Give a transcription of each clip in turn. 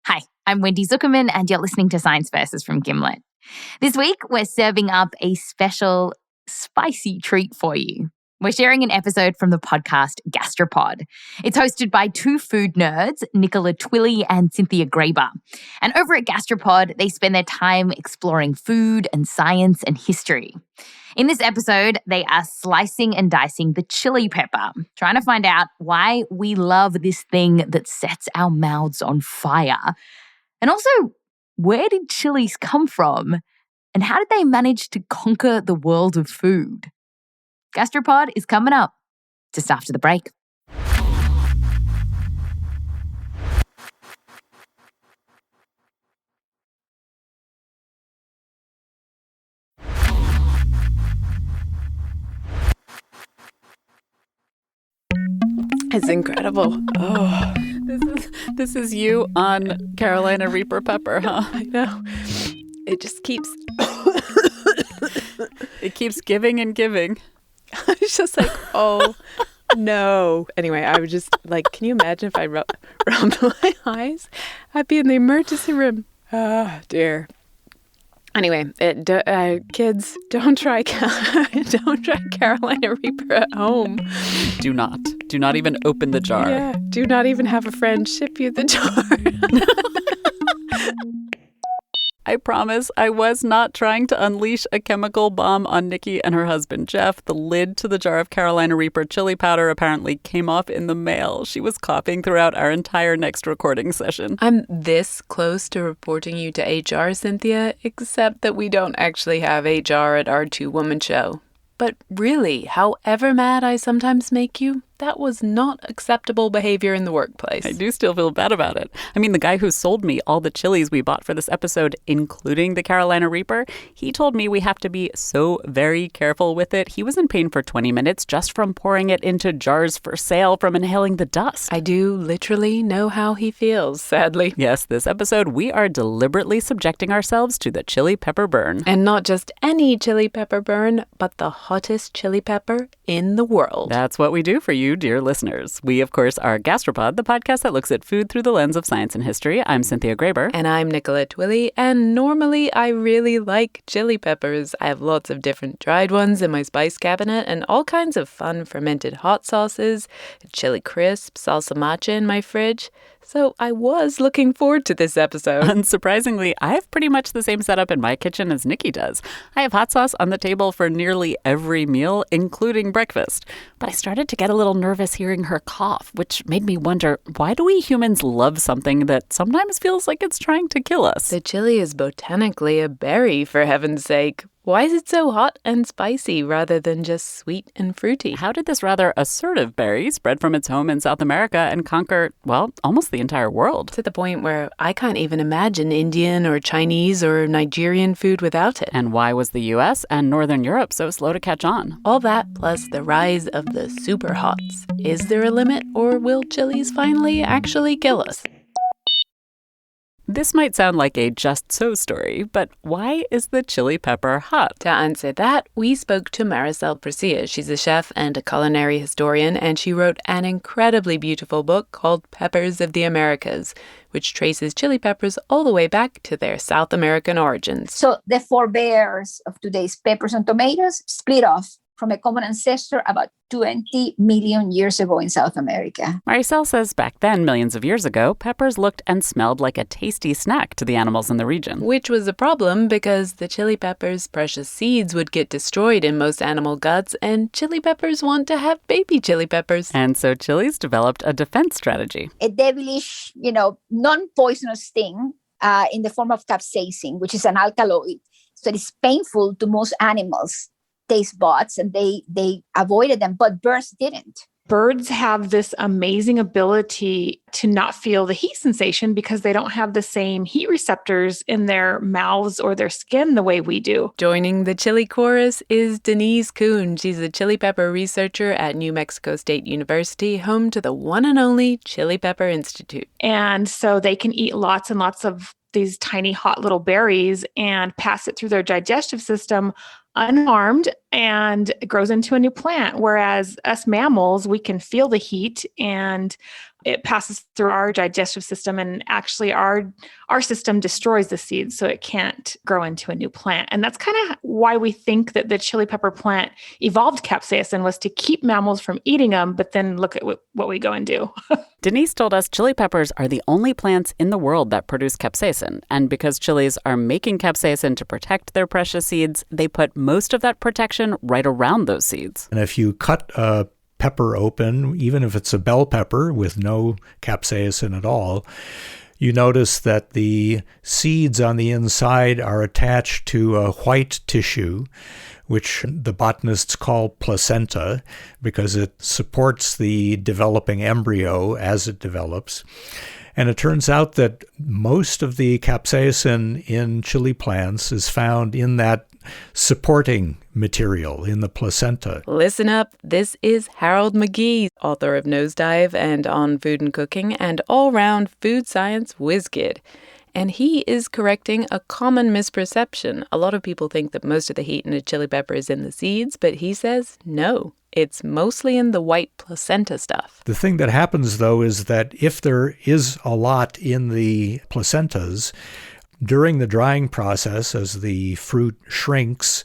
Hi, I'm Wendy Zuckerman, and you're listening to Science Versus from Gimlet. This week, we're serving up a special spicy treat for you. We're sharing an episode from the podcast Gastropod. It's hosted by two food nerds, Nicola Twilley and Cynthia. And over at Gastropod, they spend their time exploring food and science and history. In this episode, they are slicing and dicing the chili pepper, trying to find out why we love this thing that sets our mouths on fire. And also, where did chilies come from? And how did they manage to conquer the world of food? Gastropod is coming up just after the break. It's incredible. Oh, this is you on Carolina Reaper pepper, huh? I know. It just keeps it keeps giving and giving. It's just like, oh no. Anyway, I was just like, can you imagine if I rubbed my eyes? I'd be in the emergency room. Oh dear. Anyway, kids, don't try Carolina Reaper at home. Do not even open the jar. Yeah, do not even have a friend ship you the jar. I promise I was not trying to unleash a chemical bomb on Nikki and her husband, Jeff. The lid to the jar of Carolina Reaper chili powder apparently came off in the mail. She was coughing throughout our entire next recording session. I'm this close to reporting you to HR, Cynthia, except that we don't actually have HR at our two-woman show. But really, however mad I sometimes make you, that was not acceptable behavior in the workplace. I do still feel bad about it. I mean, the guy who sold me all the chilies we bought for this episode, including the Carolina Reaper, he told me we have to be so very careful with it. He was in pain for 20 minutes just from pouring it into jars for sale from inhaling the dust. I do literally know how he feels, sadly. Yes, this episode, we are deliberately subjecting ourselves to the chili pepper burn. And not just any chili pepper burn, but the hottest chili pepper in the world. That's what we do for you, dear listeners. We, of course, are Gastropod, the podcast that looks at food through the lens of science and history. I'm Cynthia Graber. And I'm Nicola Twilley. And normally I really like chili peppers. I have lots of different dried ones in my spice cabinet and all kinds of fun fermented hot sauces, chili crisp, salsa matcha in my fridge. So I was looking forward to this episode. Unsurprisingly, I have pretty much the same setup in my kitchen as Nikki does. I have hot sauce on the table for nearly every meal, including breakfast. But I started to get a little nervous hearing her cough, which made me wonder, why do we humans love something that sometimes feels like it's trying to kill us? The chili is botanically a berry, for heaven's sake. Why is it so hot and spicy rather than just sweet and fruity? How did this rather assertive berry spread from its home in South America and conquer, well, almost the entire world? To the point where I can't even imagine Indian or Chinese or Nigerian food without it. And why was the U.S. and Northern Europe so slow to catch on? All that plus the rise of the super hots. Is there a limit, or will chilies finally actually kill us? This might sound like a just so story, but why is the chili pepper hot? To answer that, we spoke to Maricel Presilla. She's a chef and a culinary historian, and she wrote an incredibly beautiful book called Peppers of the Americas, which traces chili peppers all the way back to their South American origins. So the forebears of today's peppers and tomatoes split off from a common ancestor about 20 million years ago in South America. Maricel says back then, millions of years ago, peppers looked and smelled like a tasty snack to the animals in the region. Which was a problem because the chili pepper's precious seeds would get destroyed in most animal guts, and chili peppers want to have baby chili peppers. And so chilies developed a defense strategy. A devilish, non-poisonous sting in the form of capsaicin, which is an alkaloid. So it's painful to most animals' taste buds, and they avoided them, but birds didn't. Birds have this amazing ability to not feel the heat sensation because they don't have the same heat receptors in their mouths or their skin the way we do. Joining the chili chorus is Danise Coon. She's a chili pepper researcher at New Mexico State University, home to the one and only Chili Pepper Institute. And so they can eat lots and lots of these tiny hot little berries and pass it through their digestive system unharmed, and it grows into a new plant. Whereas us mammals, we can feel the heat and It passes through our digestive system, and actually our system destroys the seeds so it can't grow into a new plant. And that's kind of why we think that the chili pepper plant evolved capsaicin, was to keep mammals from eating them, but then look at what we go and do. Danise told us chili peppers are the only plants in the world that produce capsaicin. And because chilies are making capsaicin to protect their precious seeds, they put most of that protection right around those seeds. And if you cut a pepper open, even if it's a bell pepper with no capsaicin at all, you notice that the seeds on the inside are attached to a white tissue, which the botanists call placenta, because it supports the developing embryo as it develops. And it turns out that most of the capsaicin in chili plants is found in that supporting material, in the placenta. Listen up. This is Harold McGee, author of Nosedive and On Food and Cooking, and all-round food science whiz-kid. And he is correcting a common misperception. A lot of people think that most of the heat in a chili pepper is in the seeds, but he says no. It's mostly in the white placenta stuff. The thing that happens, though, is that if there is a lot in the placentas, during the drying process, as the fruit shrinks,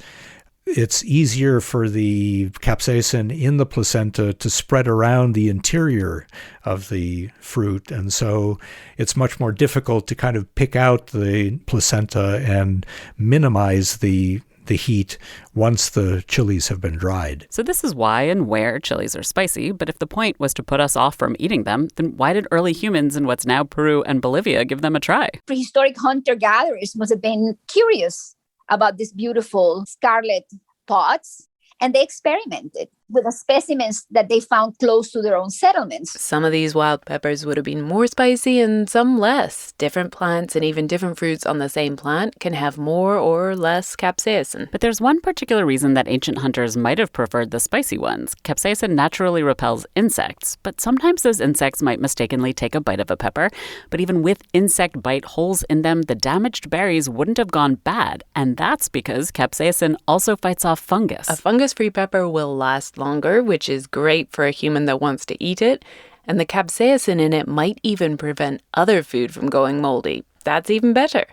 it's easier for the capsaicin in the placenta to spread around the interior of the fruit. And so it's much more difficult to kind of pick out the placenta and minimize the heat once the chilies have been dried. So this is why and where chilies are spicy, but if the point was to put us off from eating them, then why did early humans in what's now Peru and Bolivia give them a try? Prehistoric hunter-gatherers must have been curious about these beautiful scarlet pods, and they experimented with the specimens that they found close to their own settlements. Some of these wild peppers would have been more spicy and some less. Different plants and even different fruits on the same plant can have more or less capsaicin. But there's one particular reason that ancient hunters might have preferred the spicy ones. Capsaicin naturally repels insects, but sometimes those insects might mistakenly take a bite of a pepper. But even with insect bite holes in them, the damaged berries wouldn't have gone bad. And that's because capsaicin also fights off fungus. A fungus-free pepper will last longer, which is great for a human that wants to eat it, and the capsaicin in it might even prevent other food from going moldy. That's even better.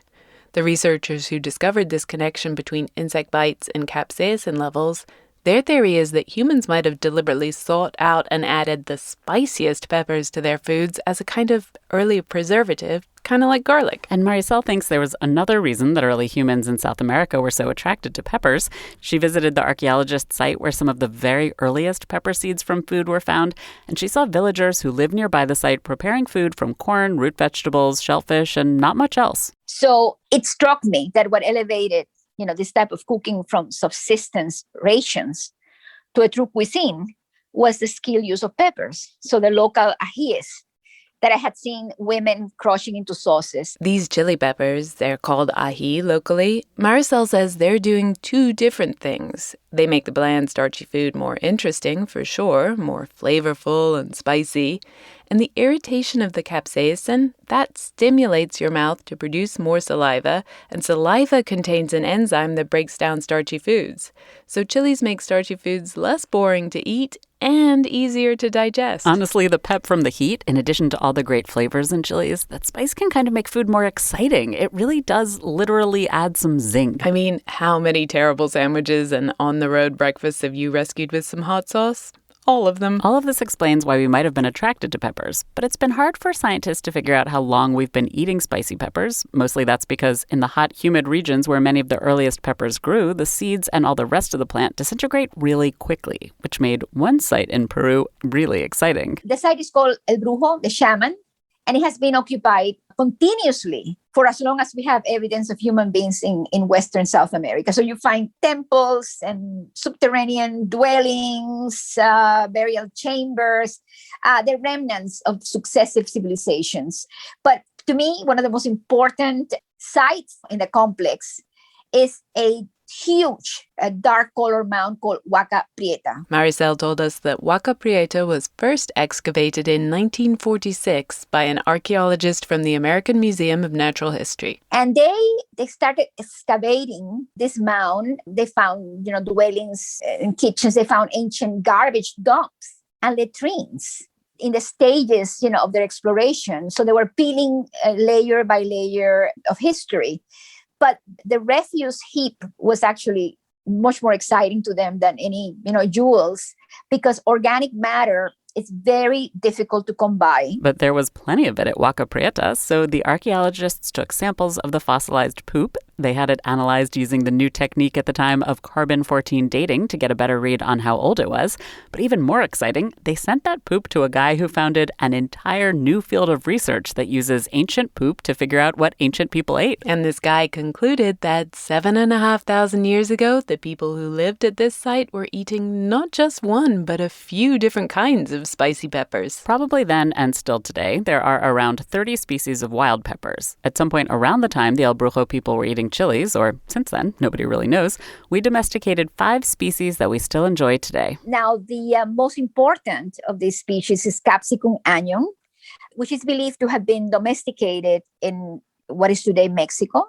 The researchers who discovered this connection between insect bites and capsaicin levels, their theory is that humans might have deliberately sought out and added the spiciest peppers to their foods as a kind of early preservative, kind of like garlic. And Maricel thinks there was another reason that early humans in South America were so attracted to peppers. She visited the archaeologist site where some of the very earliest pepper seeds from food were found, and she saw villagers who lived nearby the site preparing food from corn, root vegetables, shellfish, and not much else. So it struck me that what elevated this type of cooking from subsistence rations to a true cuisine was the skilled use of peppers. So the local ajíes that I had seen women crushing into sauces. These chili peppers, they're called ají locally. Maricel says they're doing two different things. They make the bland, starchy food more interesting, for sure, more flavorful and spicy. And the irritation of the capsaicin, that stimulates your mouth to produce more saliva, and saliva contains an enzyme that breaks down starchy foods. So chilies make starchy foods less boring to eat and easier to digest. Honestly, the pep from the heat, in addition to all the great flavors in chilies, that spice can kind of make food more exciting. It really does literally add some zing. I mean, how many terrible sandwiches and on-the-road breakfasts have you rescued with some hot sauce? All of them. All of this explains why we might have been attracted to peppers, but it's been hard for scientists to figure out how long we've been eating spicy peppers. Mostly that's because in the hot, humid regions where many of the earliest peppers grew, the seeds and all the rest of the plant disintegrate really quickly, which made one site in Peru really exciting. The site is called El Brujo, the shaman, and it has been occupied continuously for as long as we have evidence of human beings in Western South America. So you find temples and subterranean dwellings, burial chambers, the remnants of successive civilizations. But to me, one of the most important sites in the complex is a huge dark color mound called Huaca Prieta. Maricel told us that Huaca Prieta was first excavated in 1946 by an archaeologist from the American Museum of Natural History. And they started excavating this mound. They found, dwellings and kitchens. They found ancient garbage dumps and latrines. in the stages, of their exploration. So they were peeling layer by layer of history. But the refuse heap was actually much more exciting to them than any, jewels, because organic matter is very difficult to come by. But there was plenty of it at Huaca Prieta, so the archaeologists took samples of the fossilized poop. They had it analyzed using the new technique at the time of carbon-14 dating to get a better read on how old it was. But even more exciting, they sent that poop to a guy who founded an entire new field of research that uses ancient poop to figure out what ancient people ate. And this guy concluded that 7,500 years ago, the people who lived at this site were eating not just one, but a few different kinds of spicy peppers. Probably then and still today, there are around 30 species of wild peppers. At some point around the time the El Brujo people were eating chilies, or since then, nobody really knows, we domesticated 5 species that we still enjoy today. Now, the most important of these species is Capsicum annuum, which is believed to have been domesticated in what is today Mexico.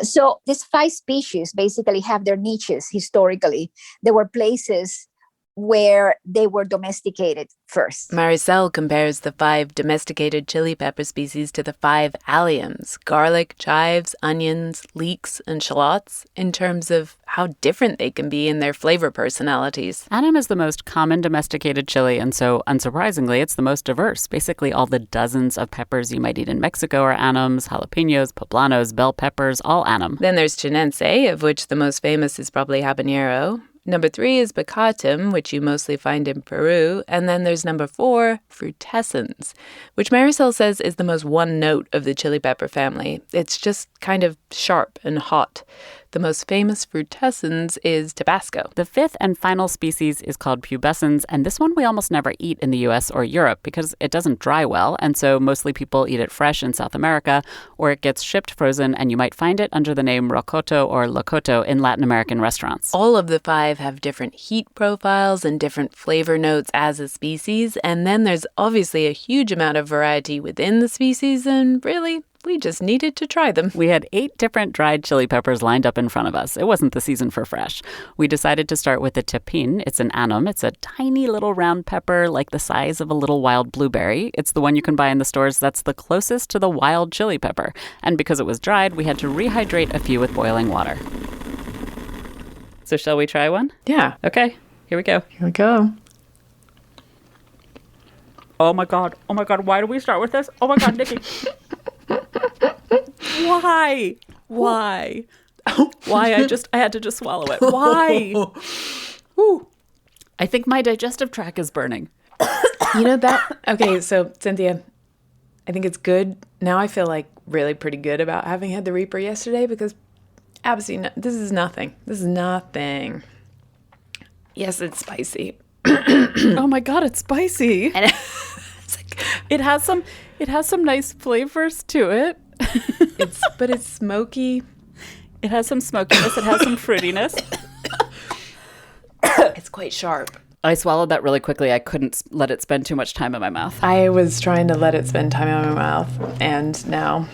So these 5 species basically have their niches historically. There were places where they were domesticated first. Maricel compares the 5 domesticated chili pepper species to the 5 alliums, garlic, chives, onions, leeks, and shallots, in terms of how different they can be in their flavor personalities. Annuum is the most common domesticated chili, and so, unsurprisingly, it's the most diverse. Basically, all the dozens of peppers you might eat in Mexico are annuums, jalapenos, poblanos, bell peppers, all annuum. Then there's chinense, of which the most famous is probably habanero. Number 3 is bacatum, which you mostly find in Peru. And then there's number 4, frutescens, which Maricel says is the most one note of the chili pepper family. It's just kind of sharp and hot. The most famous frutescens is Tabasco. The 5th and final species is called pubescens, and this one we almost never eat in the US or Europe because it doesn't dry well, and so mostly people eat it fresh in South America, or it gets shipped frozen, and you might find it under the name rocoto or locoto in Latin American restaurants. All of the 5 have different heat profiles and different flavor notes as a species, and then there's obviously a huge amount of variety within the species, and really, we just needed to try them. We had 8 different dried chili peppers lined up in front of us. It wasn't the season for fresh. We decided to start with the tepin. It's an annuum. It's a tiny little round pepper like the size of a little wild blueberry. It's the one you can buy in the stores that's the closest to the wild chili pepper. And because it was dried, we had to rehydrate a few with boiling water. So shall we try one? Yeah. Okay, here we go. Here we go. Oh my God, why do we start with this? Oh my God, Nikki. Why? Why? I had to just swallow it. Why? Ooh. I think my digestive tract is burning. Okay, so Cynthia, I think it's good. Now I feel like really pretty good about having had the Reaper yesterday because absolutely this is nothing. This is nothing. Yes, it's spicy. Oh my God, it's spicy. And it has some nice flavors to it. But it's smoky. It has some smokiness. It has some fruitiness. It's quite sharp. I swallowed that really quickly. I couldn't let it spend too much time in my mouth. I was trying to let it spend time in my mouth, and now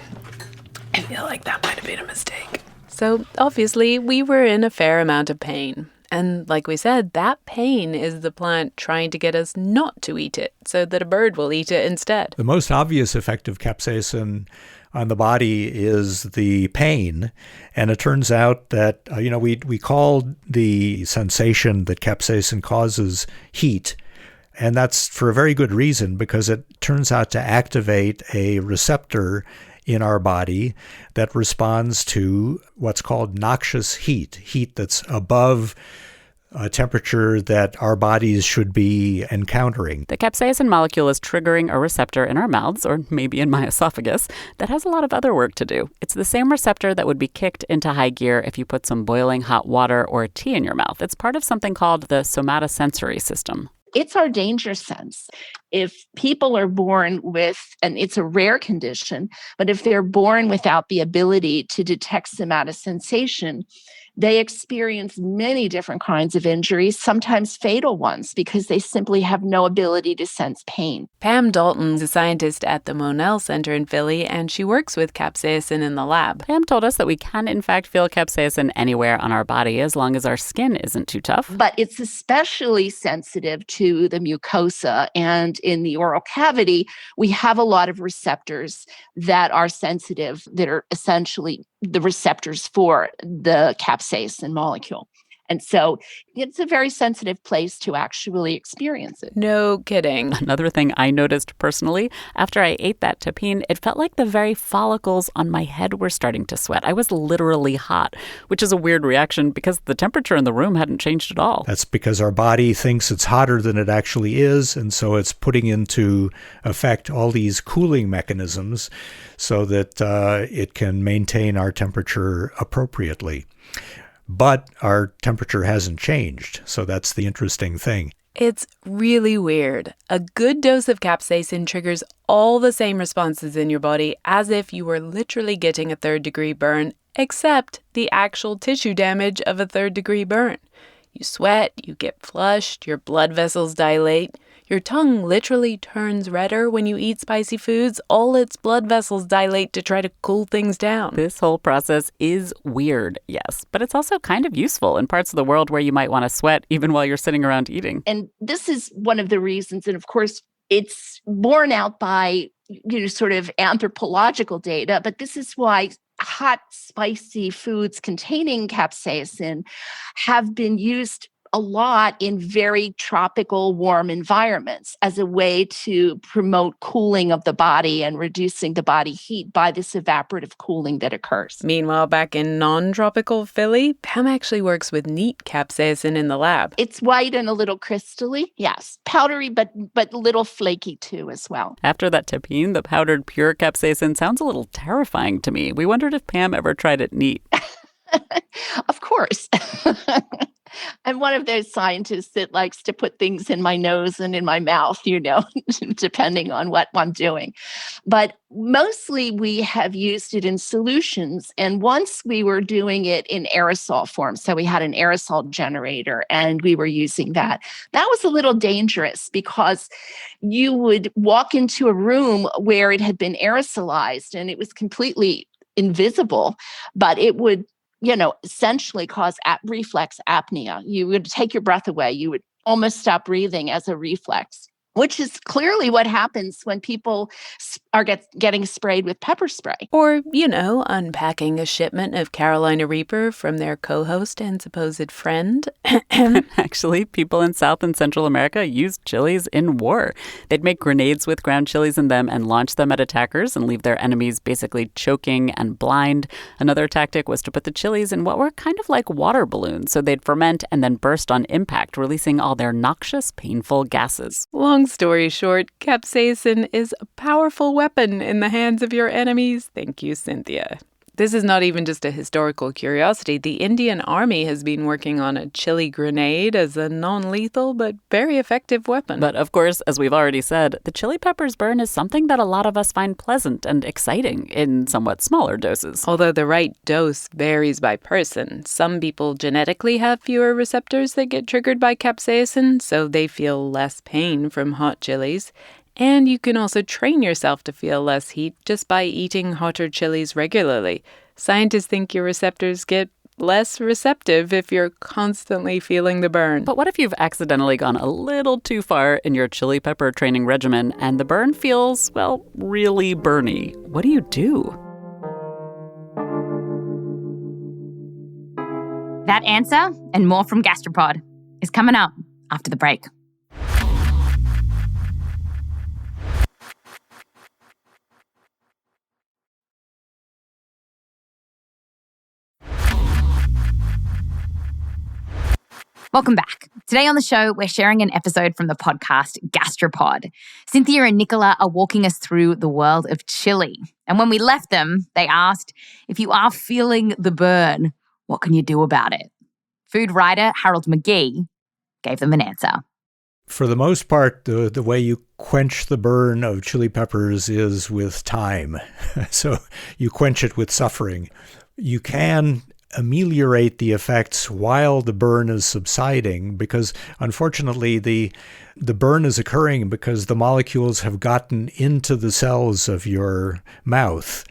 I feel like that might have been a mistake. So obviously, we were in a fair amount of pain. And like we said, that pain is the plant trying to get us not to eat it so that a bird will eat it instead. The most obvious effect of capsaicin on the body is the pain. And it turns out that, we call the sensation that capsaicin causes heat. And that's for a very good reason, because it turns out to activate a receptor in our body that responds to what's called noxious heat that's above a temperature that our bodies should be encountering. The capsaicin molecule is triggering a receptor in our mouths, or maybe in my esophagus, that has a lot of other work to do. It's the same receptor that would be kicked into high gear if you put some boiling hot water or tea in your mouth. It's part of something called the somatosensory system. It's our danger sense. If people are born with, and it's a rare condition, but if they're born without the ability to detect somatosensation, they experience many different kinds of injuries, sometimes fatal ones, because they simply have no ability to sense pain. Pam Dalton is a scientist at the Monell Center in Philly, and she works with capsaicin in the lab. Pam told us that we can, in fact, feel capsaicin anywhere on our body as long as our skin isn't too tough. But it's especially sensitive to the mucosa, and in the oral cavity, we have a lot of receptors that are sensitive, that are essentially the receptors for the capsaicin molecule. And so it's a very sensitive place to actually experience it. No kidding. Another thing I noticed personally, after I ate that tapine, it felt like the very follicles on my head were starting to sweat. I was literally hot, which is a weird reaction because the temperature in the room hadn't changed at all. That's because our body thinks it's hotter than it actually is, and so it's putting into effect all these cooling mechanisms so that it can maintain our temperature appropriately. But our temperature hasn't changed, so that's the interesting thing. It's really weird. A good dose of capsaicin triggers all the same responses in your body as if you were literally getting a third-degree burn, except the actual tissue damage of a third-degree burn. You sweat, you get flushed, your blood vessels dilate. Your tongue literally turns redder when you eat spicy foods. All its blood vessels dilate to try to cool things down. This whole process is weird, yes, but it's also kind of useful in parts of the world where you might want to sweat even while you're sitting around eating. And this is one of the reasons, and of course, it's borne out by, sort of anthropological data, but this is why hot, spicy foods containing capsaicin have been used a lot in very tropical, warm environments as a way to promote cooling of the body and reducing the body heat by this evaporative cooling that occurs. Meanwhile, back in non-tropical Philly, Pam actually works with neat capsaicin in the lab. It's white and a little crystally, yes. Powdery, but a little flaky too as well. After that tapine, the powdered pure capsaicin sounds a little terrifying to me. We wondered if Pam ever tried it neat. Of course. I'm one of those scientists that likes to put things in my nose and in my mouth, depending on what I'm doing. But mostly we have used it in solutions. And once we were doing it in aerosol form. So we had an aerosol generator and we were using that. That was a little dangerous because you would walk into a room where it had been aerosolized and it was completely invisible, but it would essentially cause reflex apnea. You would take your breath away. You would almost stop breathing as a reflex, which is clearly what happens when people are getting sprayed with pepper spray. Or, unpacking a shipment of Carolina Reaper from their co-host and supposed friend. Actually, people in South and Central America used chilies in war. They'd make grenades with ground chilies in them and launch them at attackers and leave their enemies basically choking and blind. Another tactic was to put the chilies in what were kind of like water balloons, so they'd ferment and then burst on impact, releasing all their noxious, painful gases. Long story short, capsaicin is a powerful weapon in the hands of your enemies. Thank you, Cynthia. This is not even just a historical curiosity. The Indian Army has been working on a chili grenade as a non-lethal but very effective weapon. But of course, as we've already said, the chili peppers burn is something that a lot of us find pleasant and exciting in somewhat smaller doses. Although the right dose varies by person. Some people genetically have fewer receptors that get triggered by capsaicin, so they feel less pain from hot chilies. And you can also train yourself to feel less heat just by eating hotter chilies regularly. Scientists think your receptors get less receptive if you're constantly feeling the burn. But what if you've accidentally gone a little too far in your chili pepper training regimen and the burn feels, really burny? What do you do? That answer and more from Gastropod is coming up after the break. Welcome back. Today on the show, we're sharing an episode from the podcast Gastropod. Cynthia and Nicola are walking us through the world of Chile. And when we left them, they asked, if you are feeling the burn, what can you do about it? Food writer Harold McGee gave them an answer. For the most part, the way you quench the burn of chili peppers is with time. So you quench it with suffering. You can ameliorate the effects while the burn is subsiding, because unfortunately the burn is occurring because the molecules have gotten into the cells of your mouth.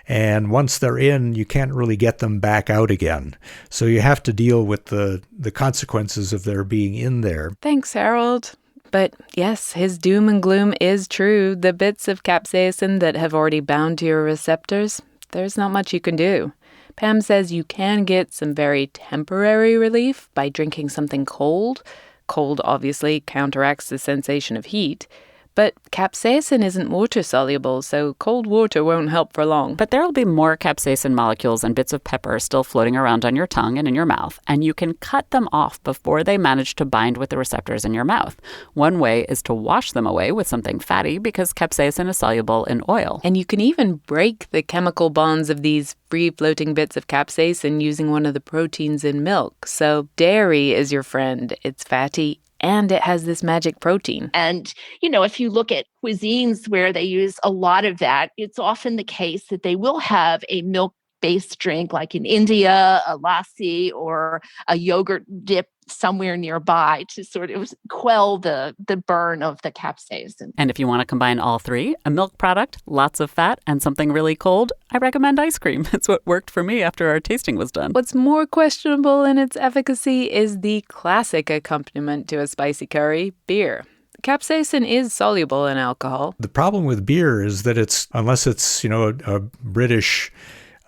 And once they're in, you can't really get them back out again. So you have to deal with the consequences of their being in there. Thanks, Harold. But yes, his doom and gloom is true. The bits of capsaicin that have already bound to your receptors, there's not much you can do. Pam says you can get some very temporary relief by drinking something cold. Cold obviously counteracts the sensation of heat. But capsaicin isn't water-soluble, so cold water won't help for long. But there'll be more capsaicin molecules and bits of pepper still floating around on your tongue and in your mouth, and you can cut them off before they manage to bind with the receptors in your mouth. One way is to wash them away with something fatty because capsaicin is soluble in oil. And you can even break the chemical bonds of these free-floating bits of capsaicin using one of the proteins in milk. So dairy is your friend. It's fatty and it has this magic protein. And, if you look at cuisines where they use a lot of that, it's often the case that they will have a milk-based drink, like in India, a lassi or a yogurt dip somewhere nearby to sort of quell the burn of the capsaicin. And if you want to combine all three, a milk product, lots of fat, and something really cold, I recommend ice cream. It's what worked for me after our tasting was done. What's more questionable in its efficacy is the classic accompaniment to a spicy curry, beer. Capsaicin is soluble in alcohol. The problem with beer is that unless it's, a British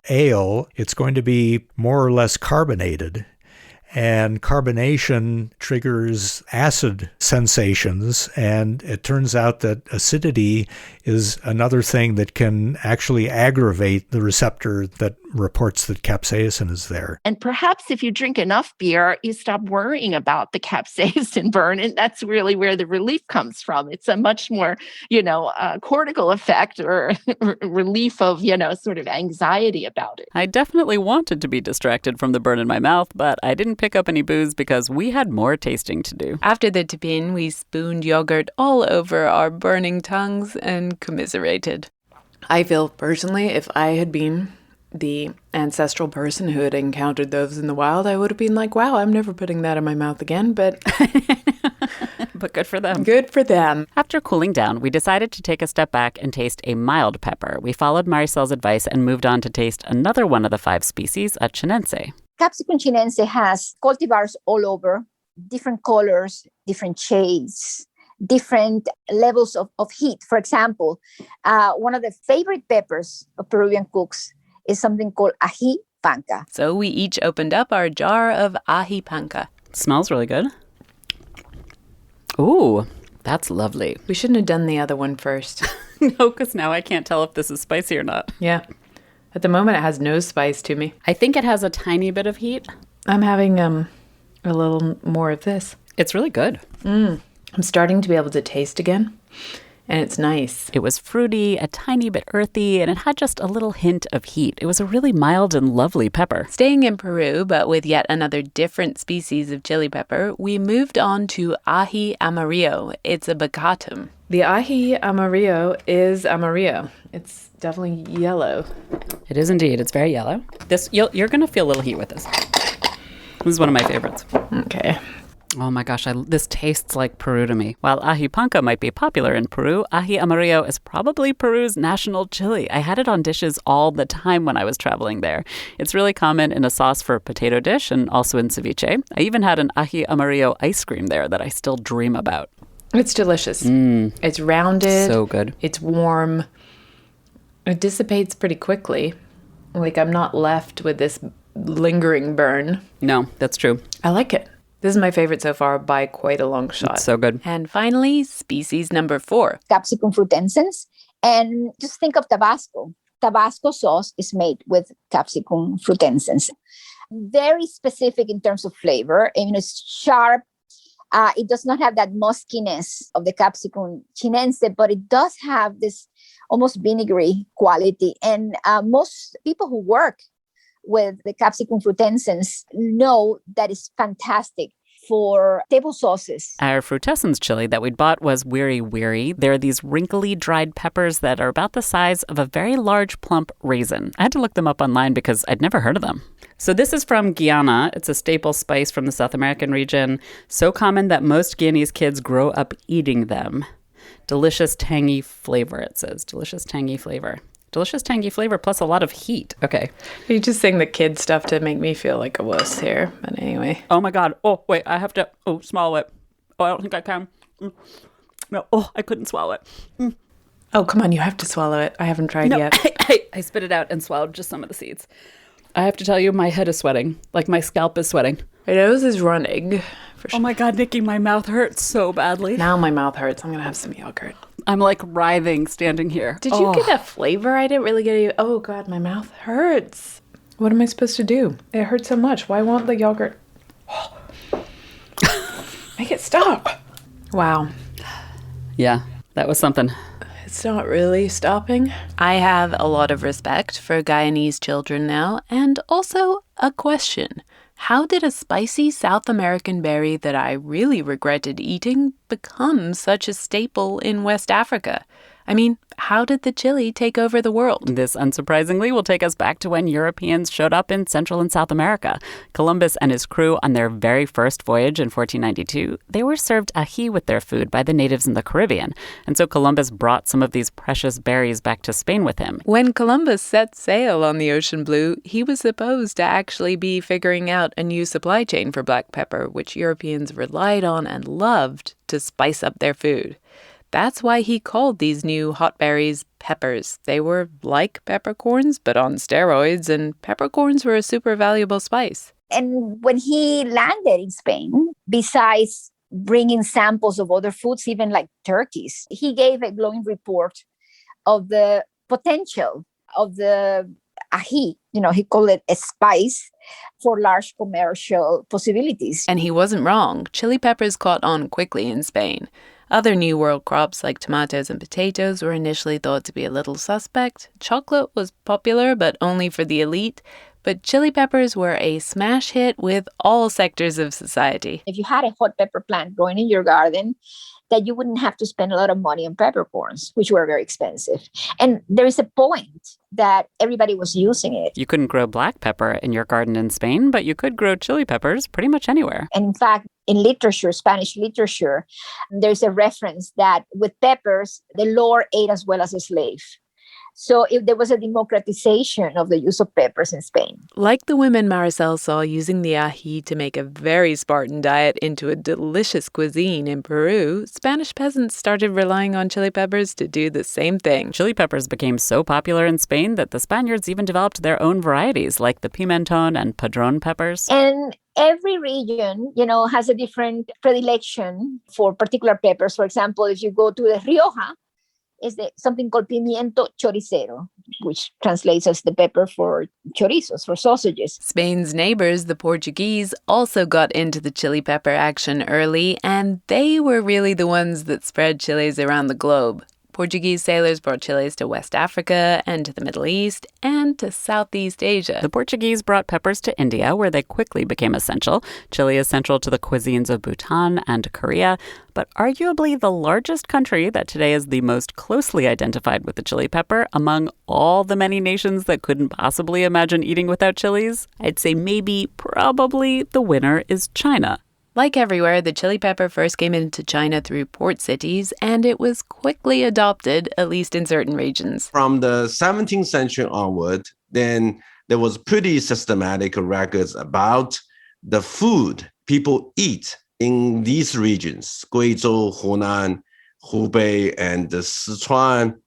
ale, it's going to be more or less carbonated. And carbonation triggers acid sensations, and it turns out that acidity is another thing that can actually aggravate the receptor that reports that capsaicin is there. And perhaps if you drink enough beer, you stop worrying about the capsaicin burn, and that's really where the relief comes from. It's a much more, cortical effect or relief of, sort of anxiety about it. I definitely wanted to be distracted from the burn in my mouth, but I didn't pick up any booze because we had more tasting to do. After the tippin, we spooned yogurt all over our burning tongues and commiserated. I feel personally, if I had been the ancestral person who had encountered those in the wild, I would have been like, wow, I'm never putting that in my mouth again, but but good for them. Good for them. After cooling down, we decided to take a step back and taste a mild pepper. We followed Maricel's advice and moved on to taste another one of the 5 species, a chinense. Capsicum chinense has cultivars all over, different colors, different shades, different levels of heat. For example, one of the favorite peppers of Peruvian cooks is something called ají panca. So we each opened up our jar of ají panca. Smells really good. Ooh, that's lovely. We shouldn't have done the other one first. No, because now I can't tell if this is spicy or not. Yeah. At the moment, it has no spice to me. I think it has a tiny bit of heat. I'm having a little more of this. It's really good. I'm starting to be able to taste again, and it's nice. It was fruity, a tiny bit earthy, and it had just a little hint of heat. It was a really mild and lovely pepper. Staying in Peru, but with yet another different species of chili pepper, we moved on to ají amarillo. It's a bacatum. The ají amarillo is amarillo. It's definitely yellow. It is indeed. It's very yellow. You're going to feel a little heat with this. This is one of my favorites. Okay. Oh my gosh, this tastes like Peru to me. While ají panca might be popular in Peru, ají amarillo is probably Peru's national chili. I had it on dishes all the time when I was traveling there. It's really common in a sauce for a potato dish and also in ceviche. I even had an ají amarillo ice cream there that I still dream about. It's delicious. It's rounded. So good. It's warm. It dissipates pretty quickly. Like, I'm not left with this lingering burn. No, that's true. I like it. This is my favorite so far by quite a long shot. It's so good. And finally, species number 4. Capsicum frutescens. And just think of Tabasco. Tabasco sauce is made with Capsicum frutescens. Very specific in terms of flavor. And it's sharp. It does not have that muskiness of the Capsicum chinense, but it does have this almost vinegary quality. And most people who work with the Capsicum frutescens know that it's fantastic for table sauces. Our frutescens chili that we'd bought was Weary Weary. They're these wrinkly dried peppers that are about the size of a very large plump raisin. I had to look them up online because I'd never heard of them. So this is from Guyana. It's a staple spice from the South American region. So common that most Guyanese kids grow up eating them. Delicious, tangy flavor, it says. Delicious, tangy flavor. Delicious, tangy flavor plus a lot of heat. Okay. You just saying the kid stuff to make me feel like a wuss here. But anyway. Oh my God. Oh, wait, I have to, swallow it. Oh, I don't think I can. No, I couldn't swallow it. Oh, come on, you have to swallow it. I haven't tried yet. I spit it out and swallowed just some of the seeds. I have to tell you, my head is sweating. Like my scalp is sweating. My nose is running. For sure. Oh my God, Nikki, my mouth hurts so badly. Now my mouth hurts. I'm going to have some yogurt. I'm like writhing standing here. Did you get a flavor? I didn't really get it. Oh God, my mouth hurts. What am I supposed to do? It hurts so much. Why won't the yogurt? Make it stop. Wow. Yeah, that was something. It's not really stopping. I have a lot of respect for Guyanese children now, and also a question. How did a spicy South American berry that I really regretted eating become such a staple in West Africa? I mean, how did the chili take over the world? This, unsurprisingly, will take us back to when Europeans showed up in Central and South America. Columbus and his crew, on their very first voyage in 1492, they were served ají with their food by the natives in the Caribbean. And so Columbus brought some of these precious berries back to Spain with him. When Columbus set sail on the ocean blue, he was supposed to actually be figuring out a new supply chain for black pepper, which Europeans relied on and loved to spice up their food. That's why he called these new hot berries peppers. They were like peppercorns, but on steroids, and peppercorns were a super valuable spice. And when he landed in Spain, besides bringing samples of other foods, even like turkeys, he gave a glowing report of the potential of the ají. He called it a spice for large commercial possibilities. And he wasn't wrong. Chili peppers caught on quickly in Spain. Other New World crops like tomatoes and potatoes were initially thought to be a little suspect. Chocolate was popular, but only for the elite. But chili peppers were a smash hit with all sectors of society. If you had a hot pepper plant growing in your garden, that you wouldn't have to spend a lot of money on peppercorns, which were very expensive. And there is a point that everybody was using it. You couldn't grow black pepper in your garden in Spain, but you could grow chili peppers pretty much anywhere. And in fact, in literature, Spanish literature, there's a reference that with peppers, the Lord ate as well as a slave. So if there was a democratization of the use of peppers in Spain. Like the women Maricel saw using the ají to make a very Spartan diet into a delicious cuisine in Peru, Spanish peasants started relying on chili peppers to do the same thing. Chili peppers became so popular in Spain that the Spaniards even developed their own varieties, like the pimenton and padron peppers. And every region, has a different predilection for particular peppers. For example, if you go to the Rioja, is something called pimiento choricero, which translates as the pepper for chorizos, for sausages. Spain's neighbors, the Portuguese, also got into the chili pepper action early, and they were really the ones that spread chilies around the globe. Portuguese sailors brought chilies to West Africa and to the Middle East and to Southeast Asia. The Portuguese brought peppers to India, where they quickly became essential. Chile is central to the cuisines of Bhutan and Korea, but arguably the largest country that today is the most closely identified with the chili pepper among all the many nations that couldn't possibly imagine eating without chilies, I'd say probably the winner is China. Like everywhere, the chili pepper first came into China through port cities, and it was quickly adopted, at least in certain regions. From the 17th century onward, then there was pretty systematic records about the food people eat in these regions. Guizhou, Hunan, Hubei, and Sichuan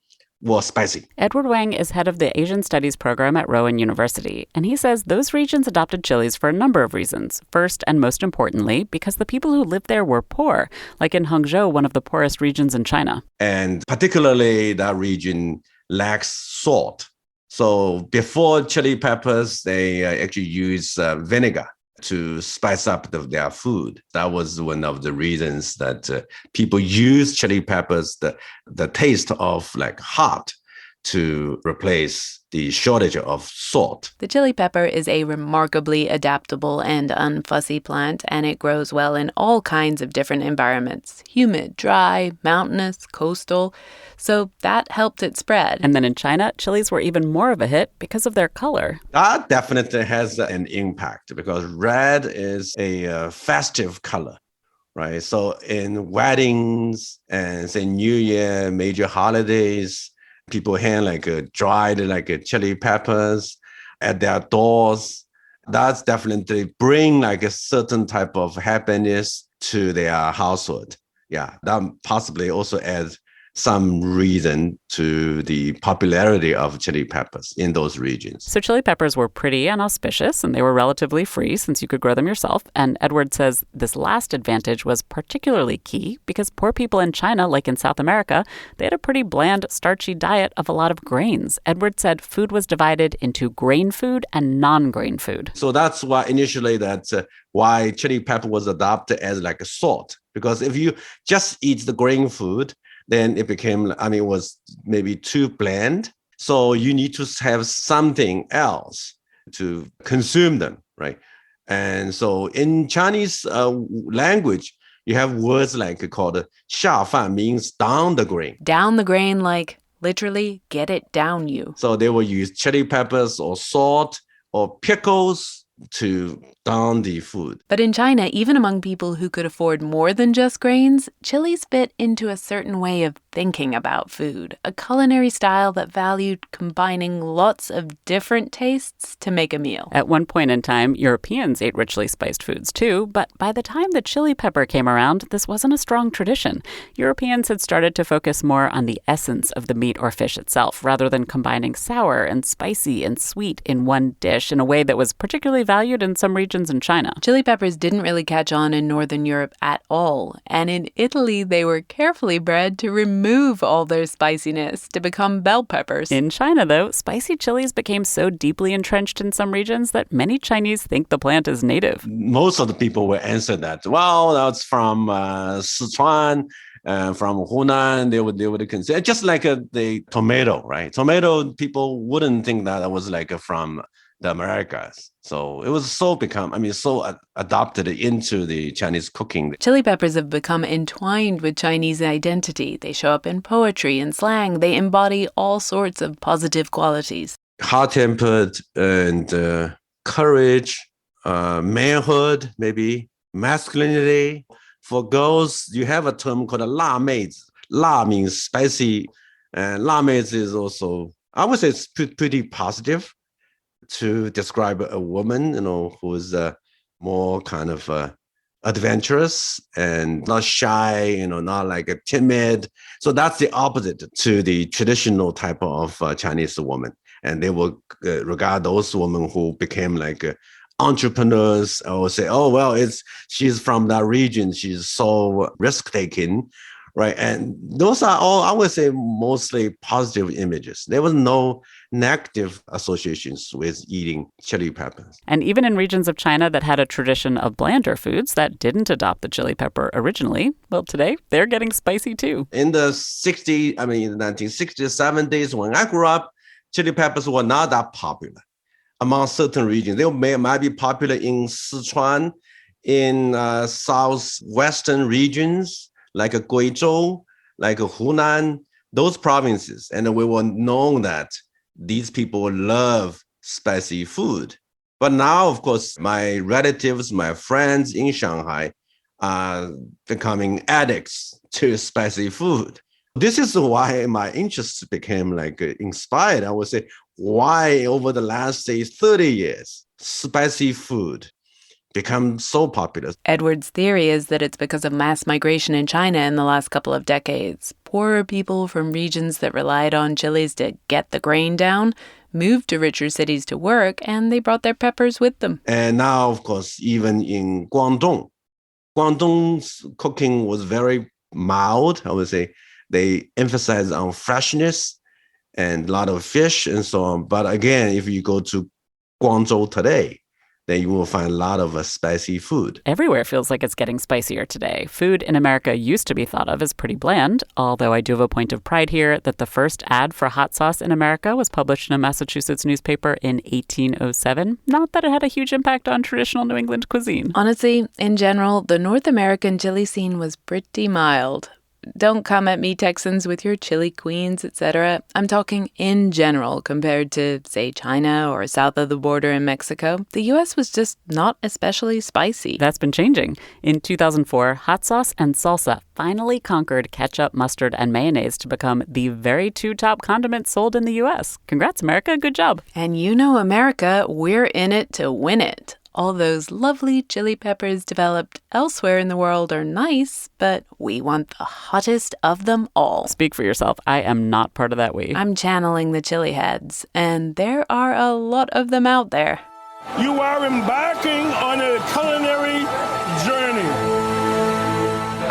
was spicy. Edward Wang is head of the Asian Studies program at Rowan University, and he says those regions adopted chilies for a number of reasons. First, and most importantly, because the people who lived there were poor, like in Hangzhou, one of the poorest regions in China. And particularly that region lacks salt. So before chili peppers, they actually use vinegar to spice up their food. That was one of the reasons that people use chili peppers, the taste of like hot, to replace the shortage of salt. The chili pepper is a remarkably adaptable and unfussy plant, and it grows well in all kinds of different environments: humid, dry, mountainous, coastal. So that helped it spread. And then in China, chilies were even more of a hit because of their color. That definitely has an impact because red is a festive color, right? So in weddings and say New Year, major holidays, people hang dried chili peppers at their doors. That's definitely bring a certain type of happiness to their household. Yeah, that possibly also adds some reason to the popularity of chili peppers in those regions. So chili peppers were pretty and auspicious, and they were relatively free since you could grow them yourself. And Edward says this last advantage was particularly key because poor people in China, like in South America, they had a pretty bland, starchy diet of a lot of grains. Edward said food was divided into grain food and non-grain food. So that's why initially why chili pepper was adopted as a salt. Because if you just eat the grain food, then it became, it was maybe too bland. So you need to have something else to consume them, right? And so in Chinese language, you have words called 下饭 means down the grain. Down the grain, like literally get it down you. So they will use chili peppers or salt or pickles to down the food. But in China, even among people who could afford more than just grains, chilies fit into a certain way of thinking about food, a culinary style that valued combining lots of different tastes to make a meal. At one point in time, Europeans ate richly spiced foods too, but by the time the chili pepper came around, this wasn't a strong tradition. Europeans had started to focus more on the essence of the meat or fish itself, rather than combining sour and spicy and sweet in one dish in a way that was particularly valued in some regions in China. Chili peppers didn't really catch on in Northern Europe at all, and in Italy they were carefully bred to remove all their spiciness to become bell peppers. In China, though, spicy chilies became so deeply entrenched in some regions that many Chinese think the plant is native. Most of the people will answer that, well, that's from Sichuan, from Hunan. They would consider, just like the tomato, right? Tomato, people wouldn't think that was from the Americas. So it was so adopted into the Chinese cooking. Chili peppers have become entwined with Chinese identity. They show up in poetry and slang. They embody all sorts of positive qualities. Hot-tempered and courage, manhood, maybe masculinity. For girls, you have a term called 辣妹子. 辣 means spicy, and 辣妹子 is also, I would say it's pretty positive to describe a woman, who is more kind of adventurous and not shy, not like a timid. So that's the opposite to the traditional type of Chinese woman. And they will regard those women who became entrepreneurs, or say, oh, well, she's from that region. She's so risk-taking, right? And those are all, I would say, mostly positive images. There was no negative associations with eating chili peppers. And even in regions of China that had a tradition of blander foods that didn't adopt the chili pepper originally, well, today they're getting spicy too. In the 1960s, 70s, when I grew up, chili peppers were not that popular among certain regions. They might be popular in Sichuan, in southwestern regions, like Guizhou, like Hunan, those provinces. And we were known that these people love spicy food. But now, of course, my relatives, my friends in Shanghai are becoming addicts to spicy food. This is why my interest became inspired. I would say, why over the last, say, 30 years, spicy food become so popular. Edward's theory is that it's because of mass migration in China in the last couple of decades. Poorer people from regions that relied on chilies to get the grain down moved to richer cities to work, and they brought their peppers with them. And now, of course, even in Guangdong's cooking was very mild, I would say. They emphasize on freshness and a lot of fish and so on. But again, if you go to Guangzhou today, then you will find a lot of spicy food. Everywhere feels like it's getting spicier today. Food in America used to be thought of as pretty bland, although I do have a point of pride here that the first ad for hot sauce in America was published in a Massachusetts newspaper in 1807. Not that it had a huge impact on traditional New England cuisine. Honestly, in general, the North American chili scene was pretty mild. Don't come at me, Texans, with your chili queens, etc. I'm talking in general compared to, say, China or south of the border in Mexico. The U.S. was just not especially spicy. That's been changing. In 2004, hot sauce and salsa finally conquered ketchup, mustard, and mayonnaise to become the very two top condiments sold in the U.S. Congrats, America. Good job. And you know, America, we're in it to win it. All those lovely chili peppers developed elsewhere in the world are nice, but we want the hottest of them all. Speak for yourself. I am not part of that we. I'm channeling the chili heads, and there are a lot of them out there. You are embarking on a culinary journey.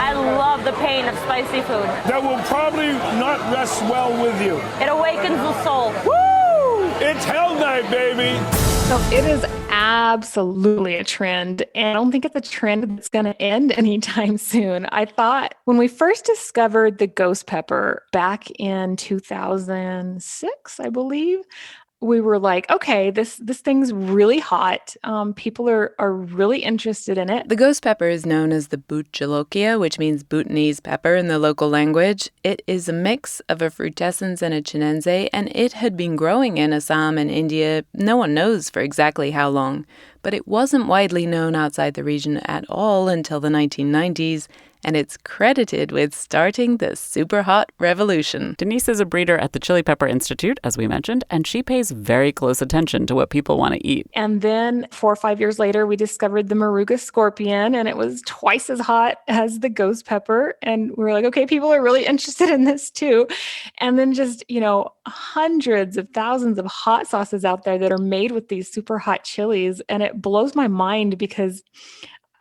I love the pain of spicy food. That will probably not rest well with you. It awakens the soul. Woo! It's Hell Night, baby. So it is absolutely a trend, and I don't think it's a trend that's going to end anytime soon. I thought when we first discovered the ghost pepper back in 2006, I believe, we were like, okay, this thing's really hot. People are really interested in it. The ghost pepper is known as the Butcholokia, which means Bhutanese pepper in the local language. It is a mix of a frutescens and a chinense, and it had been growing in Assam and India. No one knows for exactly how long, but it wasn't widely known outside the region at all until the 1990s. And it's credited with starting the super hot revolution. Danise is a breeder at the Chili Pepper Institute, as we mentioned, and she pays very close attention to what people want to eat. And then 4 or 5 years later, we discovered the Moruga scorpion, and it was twice as hot as the ghost pepper. And we were like, okay, people are really interested in this too. And then just, hundreds of thousands of hot sauces out there that are made with these super hot chilies. And it blows my mind because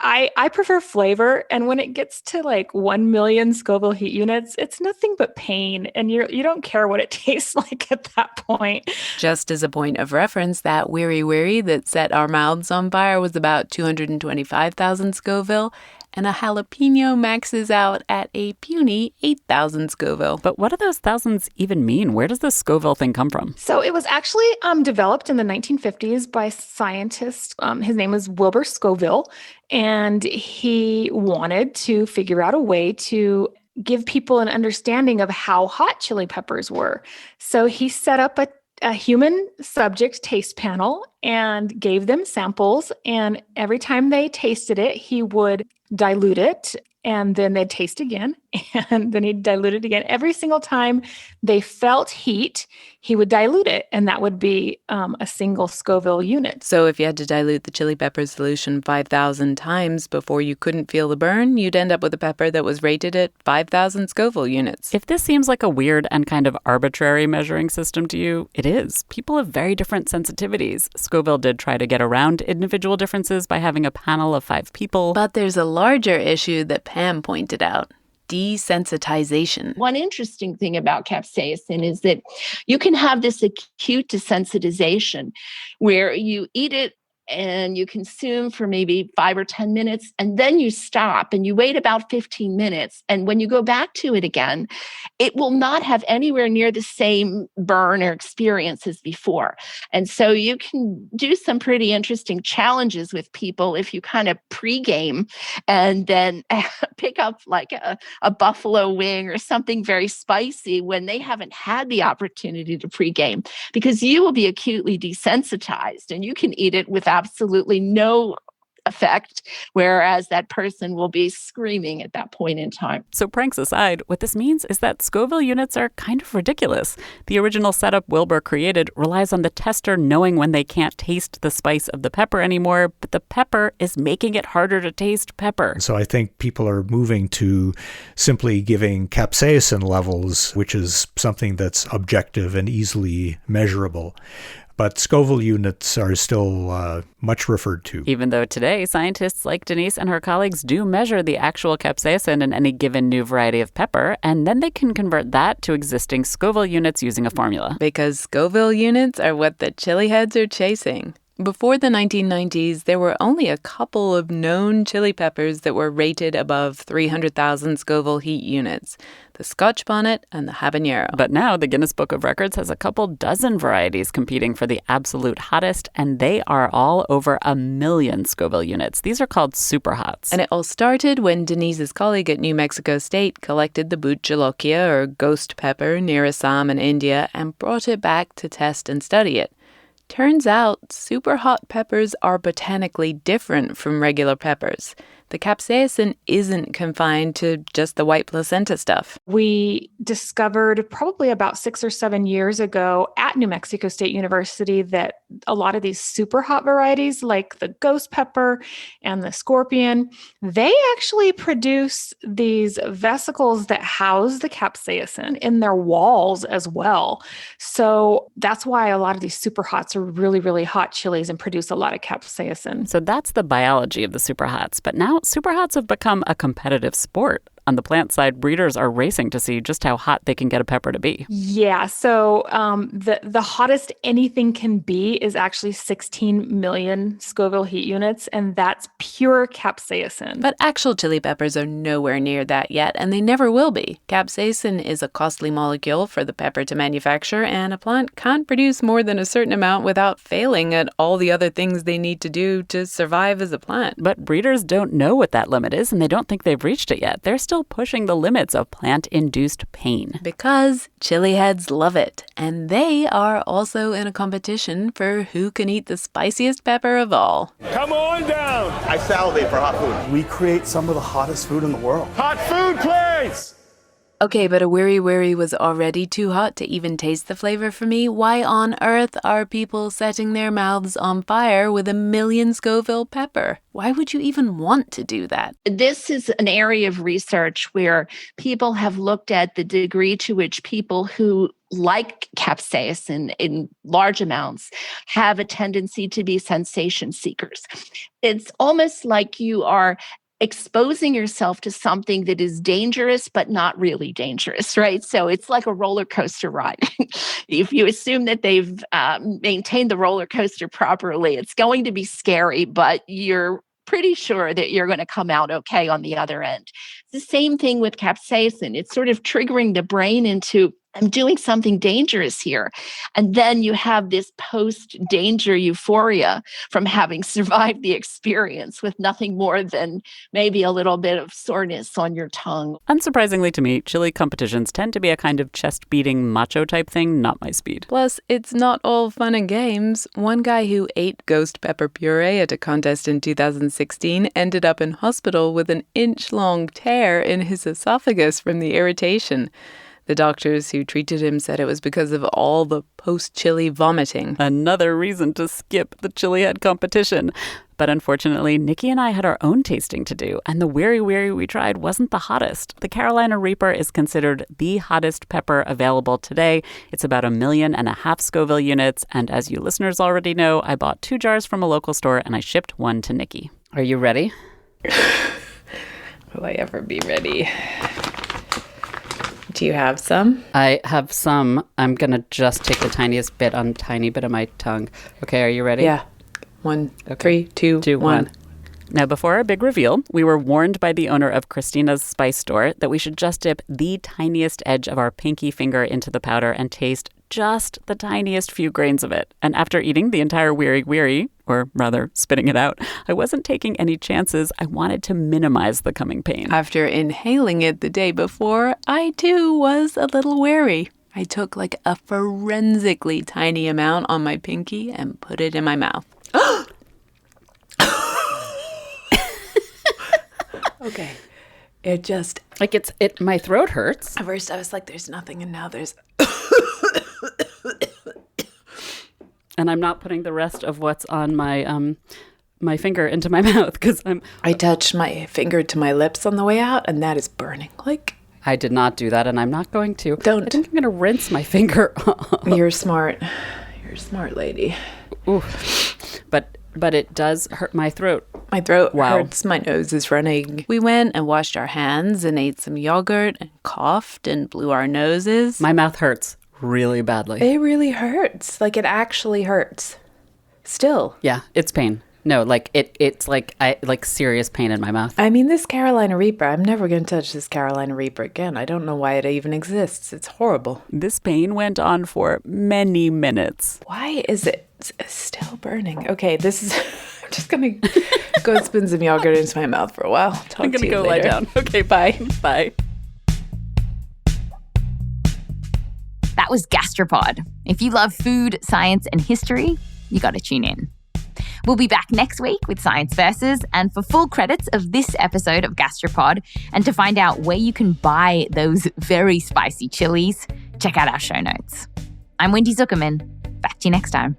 I prefer flavor, and when it gets to like 1 million Scoville heat units, it's nothing but pain, and you don't care what it tastes like at that point. Just as a point of reference, that Weary that set our mouths on fire was about 225,000 Scoville, and a jalapeno maxes out at a puny 8,000 Scoville. But what do those thousands even mean? Where does the Scoville thing come from? So it was actually developed in the 1950s by scientists. His name was Wilbur Scoville, and he wanted to figure out a way to give people an understanding of how hot chili peppers were. So he set up a human subject taste panel and gave them samples. And every time they tasted it, he would dilute it, and then they'd taste again, and then he'd dilute it again. Every single time they felt heat, he would dilute it, and that would be a single Scoville unit. So if you had to dilute the chili pepper solution 5,000 times before you couldn't feel the burn, you'd end up with a pepper that was rated at 5,000 Scoville units. If this seems like a weird and kind of arbitrary measuring system to you, it is. People have very different sensitivities. Scoville did try to get around individual differences by having a panel of 5 people. But there's a larger issue that Pam pointed out. Desensitization. One interesting thing about capsaicin is that you can have this acute desensitization where you eat it and you consume for maybe 5 or 10 minutes, and then you stop and you wait about 15 minutes. And when you go back to it again, it will not have anywhere near the same burn or experience as before. And so you can do some pretty interesting challenges with people if you kind of pregame and then pick up like a buffalo wing or something very spicy when they haven't had the opportunity to pregame, because you will be acutely desensitized and you can eat it with absolutely no effect, whereas that person will be screaming at that point in time. So pranks aside, what this means is that Scoville units are kind of ridiculous. The original setup Wilbur created relies on the tester knowing when they can't taste the spice of the pepper anymore, but the pepper is making it harder to taste pepper. So I think people are moving to simply giving capsaicin levels, which is something that's objective and easily measurable. But Scoville units are still much referred to. Even though today, scientists like Danise and her colleagues do measure the actual capsaicin in any given new variety of pepper, and then they can convert that to existing Scoville units using a formula. Because Scoville units are what the chili heads are chasing. Before the 1990s, there were only a couple of known chili peppers that were rated above 300,000 Scoville heat units, the Scotch bonnet and the habanero. But now the Guinness Book of Records has a couple dozen varieties competing for the absolute hottest, and they are all over 1 million Scoville units. These are called super hots. And it all started when Denise's colleague at New Mexico State collected the Boot Jolokia, or ghost pepper, near Assam and India, and brought it back to test and study it. Turns out, super hot peppers are botanically different from regular peppers. The capsaicin isn't confined to just the white placenta stuff. We discovered probably about 6 or 7 years ago at New Mexico State University that a lot of these super hot varieties, like the ghost pepper and the scorpion, they actually produce these vesicles that house the capsaicin in their walls as well. So that's why a lot of these super hots are really, really hot chilies and produce a lot of capsaicin. So that's the biology of the super hots. But now super hots have become a competitive sport. On the plant side, breeders are racing to see just how hot they can get a pepper to be. Yeah, so the hottest anything can be is actually 16 million Scoville heat units, and that's pure capsaicin. But actual chili peppers are nowhere near that yet, and they never will be. Capsaicin is a costly molecule for the pepper to manufacture, and a plant can't produce more than a certain amount without failing at all the other things they need to do to survive as a plant. But breeders don't know what that limit is, and they don't think they've reached it yet. They're still pushing the limits of plant-induced pain. Because chili heads love it, and they are also in a competition for who can eat the spiciest pepper of all. Come on down. I salivate for hot food. We create some of the hottest food in the world. Hot food, please. Okay, but a wiri was already too hot to even taste the flavor for me. Why on earth are people setting their mouths on fire with 1 million Scoville pepper? Why would you even want to do that? This is an area of research where people have looked at the degree to which people who like capsaicin in large amounts have a tendency to be sensation seekers. It's almost like you are exposing yourself to something that is dangerous, but not really dangerous, right? So it's like a roller coaster ride. If you assume that they've maintained the roller coaster properly, it's going to be scary, but you're pretty sure that you're going to come out okay on the other end. It's the same thing with capsaicin. It's sort of triggering the brain into, I'm doing something dangerous here. And then you have this post-danger euphoria from having survived the experience with nothing more than maybe a little bit of soreness on your tongue. Unsurprisingly to me, chili competitions tend to be a kind of chest-beating macho type thing, not my speed. Plus, it's not all fun and games. One guy who ate ghost pepper puree at a contest in 2016 ended up in hospital with an inch-long tear in his esophagus from the irritation. The doctors who treated him said it was because of all the post-chili vomiting. Another reason to skip the chili head competition. But unfortunately, Nikki and I had our own tasting to do, and the wiri we tried wasn't the hottest. The Carolina Reaper is considered the hottest pepper available today. It's about 1.5 million Scoville units, and as you listeners already know, I bought 2 jars from a local store, and I shipped 1 to Nikki. Are you ready? Will I ever be ready? Do you have some? I have some. I'm going to just take the tiniest bit on tiny bit of my tongue. Okay, are you ready? Yeah. 1, 3, 2, 1. Now, before our big reveal, we were warned by the owner of Christina's spice store that we should just dip the tiniest edge of our pinky finger into the powder and taste just the tiniest few grains of it. And after eating the entire wiri, or rather spitting it out, I wasn't taking any chances. I wanted to minimize the coming pain. After inhaling it the day before, I too was a little wary. I took like a forensically tiny amount on my pinky and put it in my mouth. Okay. It just... Like my throat hurts. At first I was like, there's nothing, and now there's... And I'm not putting the rest of what's on my my finger into my mouth because I touched my finger to my lips on the way out, and that is burning. Like... I did not do that, and I'm not going to. Don't. I think I'm going to rinse my finger off. You're smart. You're a smart lady. Ooh. But it does hurt my throat. My throat Wow. hurts. My nose is running. We went and washed our hands and ate some yogurt and coughed and blew our noses. My mouth hurts really badly. It really hurts. Like, it actually hurts. Still. Yeah, it's pain. No, like it's like serious pain in my mouth. I mean, this Carolina Reaper, I'm never going to touch this Carolina Reaper again. I don't know why it even exists. It's horrible. This pain went on for many minutes. Why is it still burning? Okay, this is... I'm just going to go spoon some yogurt into my mouth for a while. I'm going to go lie down. Okay, bye. Bye. That was Gastropod. If you love food, science, and history, you got to tune in. We'll be back next week with Science Versus, and for full credits of this episode of Gastropod and to find out where you can buy those very spicy chilies, check out our show notes. I'm Wendy Zuckerman. Back to you next time.